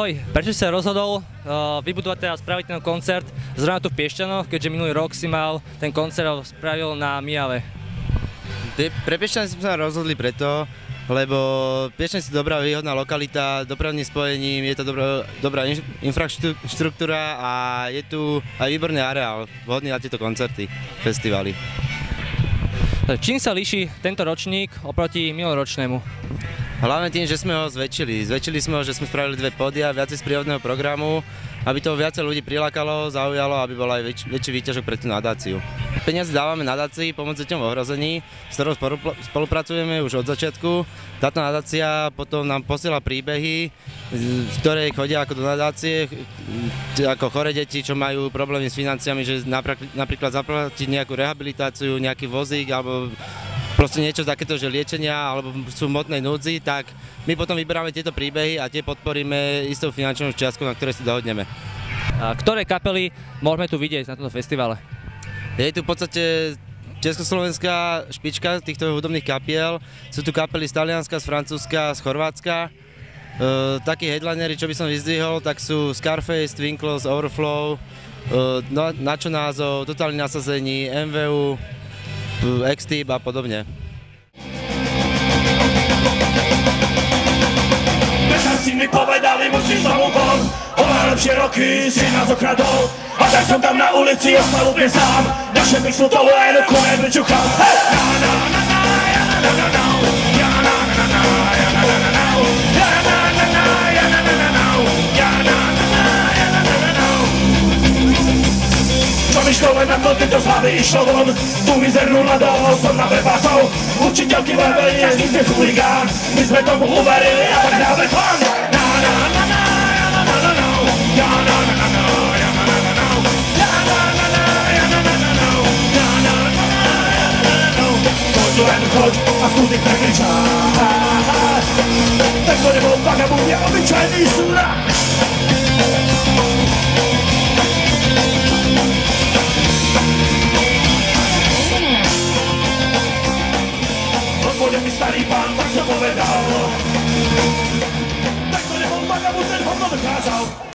Ahoj, prečo si sa rozhodol vybudovať teda spraviť ten koncert zrovna tu v Piešťanoch, keďže minulý rok si mal ten koncert spravil na Mijave? Pre Piešťany sme sa rozhodli preto, lebo Piešťany sú dobrá výhodná lokalita, dopravným spojením, je to dobrá infraštruktúra a je tu aj výborný areál, vhodný na tieto koncerty, festivály. Čím sa líši tento ročník oproti minuloročnému? Hlavne tým, že sme ho zväčšili. Zväčšili sme ho, že sme spravili 2 pódia, viacej sprievodného programu, aby to viacej ľudí prilákalo, zaujalo, aby bol aj väčší výťažok pre tú nadáciu. Peniaze dávame nadácii Pomoc deťom v ohrození, s ktorou spolupracujeme už od začiatku. Táto nadácia potom nám posiela príbehy, z ktorej chodia ako do nadácie, ako choré deti, čo majú problémy s financiami, že napríklad zaplatiť nejakú rehabilitáciu, nejaký vozík alebo proste niečo takéto, že liečenia alebo sú v hmotnej núdzi, tak my potom vyberáme tieto príbehy a tie podporíme istou finančnou čiastkou, na ktorej si dohodneme. A ktoré kapely môžeme tu vidieť na tomto festivale? Je tu v podstate československá špička týchto hudobných kapiel. Sú tu kapely z Talianska, z Francúzska, z Chorvátska. Takí headlinery, čo by som vyzdvihol, tak sú Scarface, Twinkles, Overflow, Načo názov, Totálne nasazení, MVU, X-Tip a podobne. Mešťanci mi povedali, musíš tomu von, o najlepšie roky si nás okradol. A tak som tam na ulici ostal úplne sám, naše myslu toho aj ruku nepričuchal. Išlo len na to, keď to z hlavy išlo von. Tu mizernú nadal som na prepásov. Učiteľky vraveli, až my sme chuligán. My sme tomu uverili a tak dáme chlán. Choď len choď a skútik prekričať. Tak to nebol vagabund, je obyčajný súrak. Starý pán tak to povedal.